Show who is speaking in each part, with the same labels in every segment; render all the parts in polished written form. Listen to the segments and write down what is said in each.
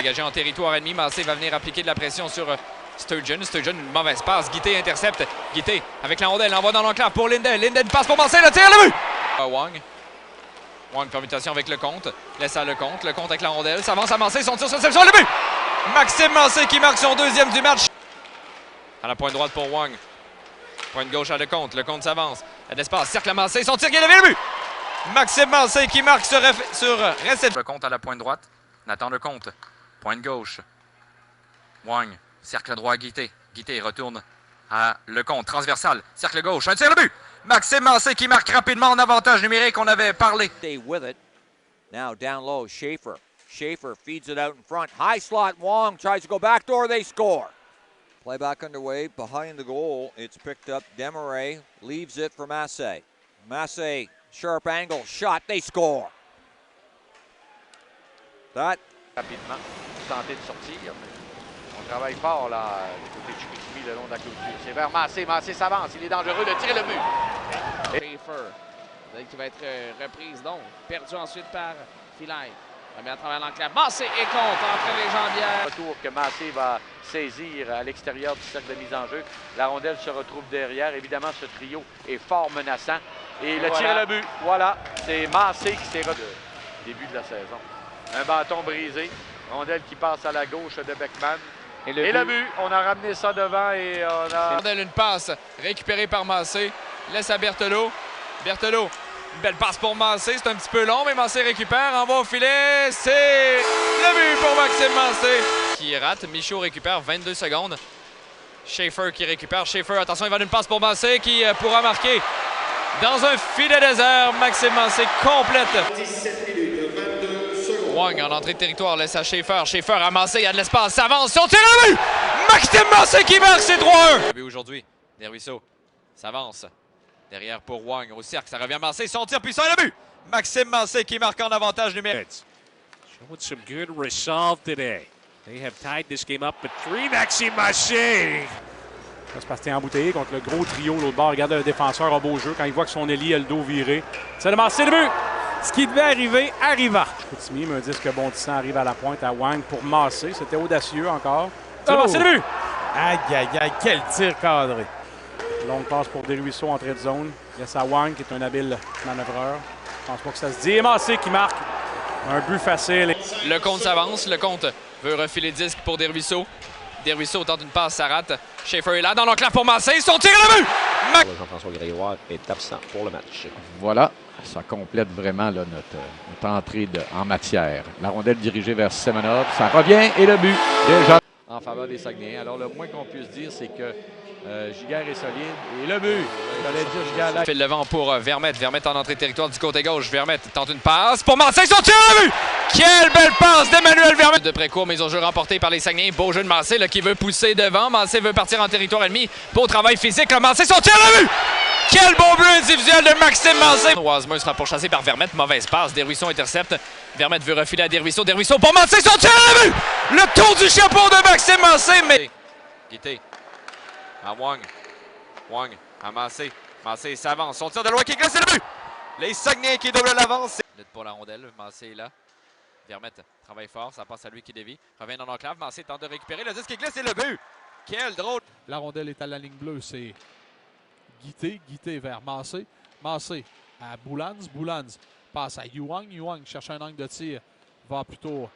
Speaker 1: Dégagé en territoire ennemi, Massé va venir appliquer de la pression sur Sturgeon. Sturgeon, une mauvaise passe. Guité intercepte. Guité avec la rondelle, envoie dans l'enclave pour Linden. Linden passe pour Massé, le tir, le but! Wang. Wang, permutation avec Lecomte. Laisse à Lecomte. Lecomte avec la rondelle. S'avance à Massé, son tir sur réception, le but! Maxime Massé qui marque son deuxième du match. À la pointe droite pour Wang. Pointe gauche à Lecomte. Lecomte s'avance. Il y a de l'espace. Cercle à Massé. Son tir qui est levé, le but! Maxime Massé qui marque sur réception. Lecomte à la pointe droite. Nathan Lecomte. Pointe gauche. Wang. Cercle droit à Guité. Guité retourne à Lecomte. Transversal. Cercle gauche. Un tir, le but! Maxime Massé qui marque rapidement en avantage numérique. On avait parlé.
Speaker 2: Stay with it. Now down low, Schaefer. Schaefer feeds it out in front. High slot, Wong tries to go backdoor. They score. Play back underway behind the goal. It's picked up. Desmarais leaves it for Massé. Massé, sharp angle, shot. They score. That.
Speaker 3: Rapidement, tenter de sortir. On travaille fort là, du côté de Chicoutimi le long de la clôture. C'est vers Massé. Massé s'avance. Il est dangereux de tirer le but.
Speaker 4: Schaefer, qui va être reprise donc. Perdu ensuite par Filaire. À travers l'enclave. Massé et contre entre les jambières.
Speaker 3: Retour que Massé va saisir à l'extérieur du cercle de mise en jeu. La rondelle se retrouve derrière. Évidemment, ce trio est fort menaçant. Et le tir et le but. Voilà, c'est Massé qui s'est retrouvé. Début de la saison. Un bâton brisé. Rondelle qui passe à la gauche de Beckman. Et le but. On a ramené ça devant et on a...
Speaker 1: Rondelle, une passe récupérée par Massé. Laisse à Berthelot. Berthelot. Une belle passe pour Massé, c'est un petit peu long, mais Massé récupère, envoie au filet, c'est le but pour Maxime Massé. Qui rate, Michaud récupère 22 secondes. Schaefer qui récupère, Schaefer, attention, il va d'une passe pour Massé qui pourra marquer dans un filet désert. Maxime Massé complète.
Speaker 5: 17 minutes, 22 secondes.
Speaker 1: Wang en entrée de territoire, laisse à Schaefer, Schaefer à Massé, il y a de l'espace, s'avance, son tir à but! Maxime Massé qui marque, c'est 3-1. Aujourd'hui, Desruisseaux s'avance. Derrière pour Wang au cercle, ça revient Massé, son tir puissant et le but! Maxime Massé qui marque en avantage numérique.
Speaker 6: Showing some good resolve today. They have tied this game up at 3. Maxime Massé!
Speaker 7: C'est parce que t'es embouteillé contre le gros trio l'autre bord. Regarde le défenseur en beau jeu quand il voit que son ailier a le dos viré. C'est de Massé, le but! Ce qui devait arriver, arriva. Chicoutimi me dit que Bondissant arrive à la pointe à Wang pour Massé. C'était audacieux encore. C'est de Massé, le but!
Speaker 8: Aïe, aïe, aïe, quel tir cadré!
Speaker 7: Longue passe pour Desruisseaux, entrée de zone. Laisse à Wang, qui est un habile manœuvreur. Je pense pas que ça se dit. Et Massé qui marque. Un but facile.
Speaker 1: Lecomte s'avance. Lecomte veut refiler le disque pour Desruisseaux. Desruisseaux tente une passe, ça rate. Schaefer est là dans l'enclave pour Massé. Son tir et le but!
Speaker 9: Jean-François Grégoire est absent pour le match.
Speaker 10: Voilà, ça complète vraiment là, notre entrée en matière. La rondelle dirigée vers Semenov. Ça revient et le but déjà en faveur des Saguenayens. Alors le moins qu'on puisse dire, c'est que Giguère est solide. Et le but! J'allais dire Giguère là.
Speaker 1: File le vent pour Vermette. Vermette en entrée de territoire du côté gauche. Vermette tente une passe pour Massé. Son tir à but! Quelle belle passe d'Emmanuel Vermette! De précourt, mise au jeu remportée par les Saguenayens. Beau jeu de Massé là, qui veut pousser devant. Massé veut partir en territoire ennemi. Beau travail physique. Là, Massé, son tir à but! Quel beau but individuel de Maxime Massé! Oisemeux sera pourchassé par Vermette. Mauvaise passe. Desruisseaux intercepte. Vermette veut refiler à Desruisseaux. Desruisseaux pour Massé. Son tir à but! Le tour du chapeau de Maxime Massé. Mais... Guité. À Wang. Wang à Massé. Massé s'avance. Son tir de loin qui glisse, c'est le but! Les Saguenayens qui doublent l'avance. Lutte pour la rondelle. Massé est là. Vermette travaille fort. Ça passe à lui qui dévie. Revient dans l'enclave. Massé tente de récupérer. Le disque qui glisse, c'est le but! Quel drôle!
Speaker 11: La rondelle est à la ligne bleue. C'est Guité. Guité vers Massé. Massé à Boulans. Boulans passe à Yuang. Yuang cherche un angle de tir. Va plutôt...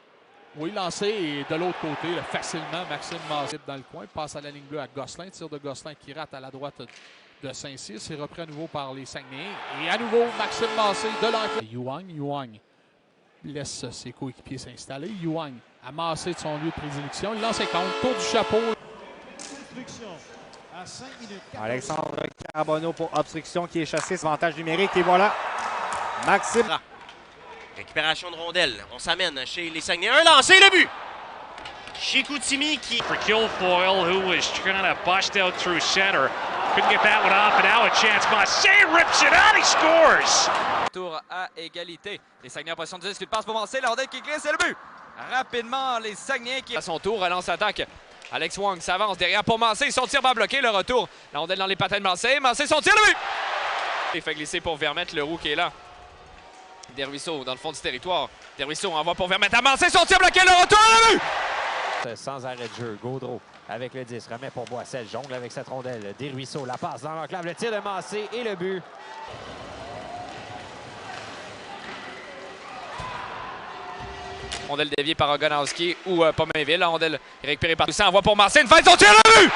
Speaker 11: Oui, lancé et de l'autre côté, là, facilement, Maxime Massé dans le coin, passe à la ligne bleue à Gosselin, tir de Gosselin qui rate à la droite de Saint-Cyr, c'est repris à nouveau par les Saguenayens. Et à nouveau, Maxime Massé de l'enclave. Yuang laisse ses coéquipiers s'installer. Yuang a Massé de son lieu de prédilection, il lance et compte, tour du chapeau.
Speaker 5: À 5 minutes.
Speaker 8: Alexandre Carbonneau pour obstruction qui est chassé, avantage numérique et voilà. Maxime.
Speaker 12: Récupération de rondelle. On s'amène chez les Saguenayens. Un lancé, le but! Chicoutimi qui...
Speaker 6: For Guilfoyle, who was trying to bust out through center. Couldn't get that one off, and now a chance. Massé rips it out, he scores!
Speaker 1: Tour à égalité. Les Saguenayens en position de 10, une passe pour Massé. La rondelle qui glisse, c'est le but! Rapidement, les Saguenayens qui... À son tour, relance attaque. Alex Wang s'avance derrière pour Massé. Son tir va bloquer le retour. La rondelle dans les patins de Massé. Massé, son tir, le but! Il fait glisser pour Vermette, le roux qui est là. Desruisseaux dans le fond du territoire. Desruisseaux envoie pour Vermette à Mancé. Son tir bloqué, le retour à la vue!
Speaker 13: Sans arrêt de jeu, Gaudreau avec le 10, remet pour Boissel, jongle avec cette rondelle. Desruisseaux, la passe dans l'enclave, le tir de Mancé et le but.
Speaker 1: Rondelle déviée par Ogonowski ou Pomainville. La rondelle est récupérée par Toussaint. Envoie pour Mancé. Une fête, son tir à la vue!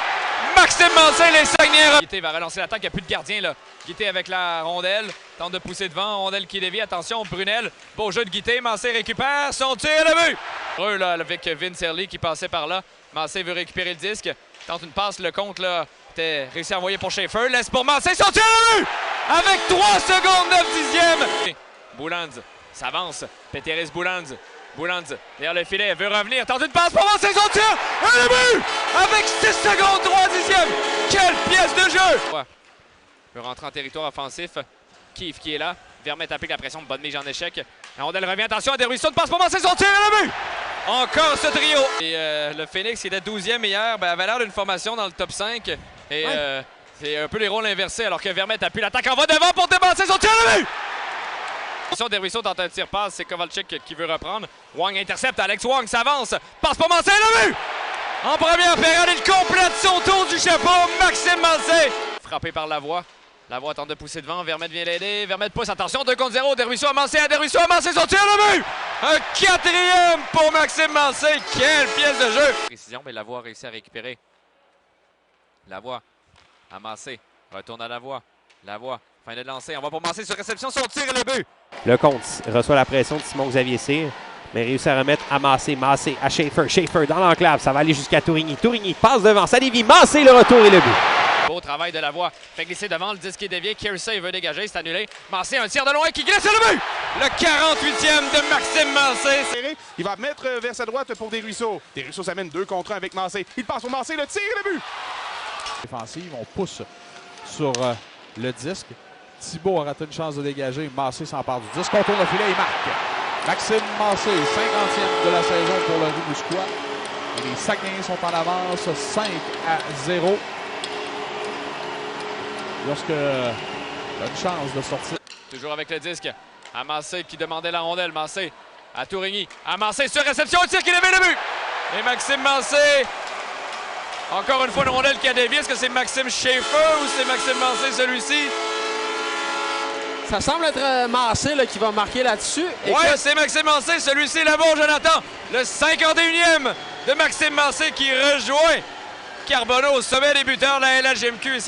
Speaker 1: Maxime Mancé, les Saguenay. Guité va relancer l'attaque. Il n'y a plus de gardien là. Guité avec la rondelle. Tente de pousser devant. Rondelle qui dévie. Attention, Brunel. Beau jeu de Guité. Mancé récupère son tir à la vue. Heureux là avec Vince Early qui passait par là. Mancé veut récupérer le disque. Tente une passe. Le compte là était réussi à envoyer pour Schaefer. Laisse pour Mancé. Son tir à la vue! Avec 3 secondes 9 dixièmes. Boulands s'avance. Péteris Boulands. Boulands, derrière le filet, veut revenir, tente une passe pour Mancé, son tir! Et le but! Avec 6 secondes, 3 dixièmes! Quelle pièce de jeu! Ouais. Peut rentrer en territoire offensif. Keefe qui est là. Vermette applique la pression de Bonne-Mige en échec. La rondelle revient, attention à Desruisseaux, de passe pour Mancé, son tir et le but! Encore ce trio! Et le Phoenix, qui était 12e hier, avait l'air d'une formation dans le top 5. Et c'est un peu les rôles inversés, alors que Vermette appuie l'attaque en va devant pour démancer son tir et le but! Desruisseaux tente un tir-passe, c'est Kovalchik qui veut reprendre. Wang intercepte, Alex Wang s'avance, passe pour Mancé, le but! En première période, il complète son tour du chapeau, Maxime Mancé! Frappé par Lavoie. Lavoie tente de pousser devant, Vermette vient l'aider, Vermette pousse, attention, 2 contre 0, Desruisseaux à Mancé, son tir, le but! Un 4e pour Maxime Mancé, quelle pièce de jeu! Précision, mais Lavoie a réussi à récupérer. Lavoie à Mancé, retourne à Lavoie. Lavoie, fin de lancer, on va pour Mancé sur réception, son tir et le but!
Speaker 14: Lecomte reçoit la pression de Simon-Xavier Cyr, mais réussit à remettre à Mancé. Mancé à Schaefer. Schaefer dans l'enclave. Ça va aller jusqu'à Tourigny. Tourigny passe devant. Ça dévie. Mancé, le retour et le but.
Speaker 1: Beau travail de Lavoie. Fait glisser devant. Le disque est dévié. Kersey veut dégager. C'est annulé. Mancé, un tir de loin qui glisse et le but! Le 48e de Maxime Mancé.
Speaker 15: Il va mettre vers sa droite pour Desruisseaux. Desruisseaux s'amène 2 contre 1 avec Mancé. Il passe pour Mancé. Le tir et le but!
Speaker 11: Défensive, on pousse sur le disque. Thibault a raté une chance de dégager. Mancé s'empare du disque. Contourne le filet et marque. Maxime Mancé, 50e de la saison pour le Rimouskois. Et les Saguenayens sont en avance 5-0. Lorsque il a une chance de sortir.
Speaker 1: Toujours avec le disque. À Mancé qui demandait la rondelle. Mancé à Tourigny. À Mancé sur réception. Un tir qui levait le but. Et Maxime Mancé. Encore une fois une rondelle qui a dévié. Est-ce que c'est Maxime Schaefer ou c'est Maxime Mancé celui-ci?
Speaker 4: Ça semble être Mancé là, qui va marquer là-dessus.
Speaker 1: Oui, c'est Maxime Mancé. Celui-ci là-bas, Jonathan. Le 51e de Maxime Mancé qui rejoint Carbonneau au sommet des buteurs de la LHJMQ.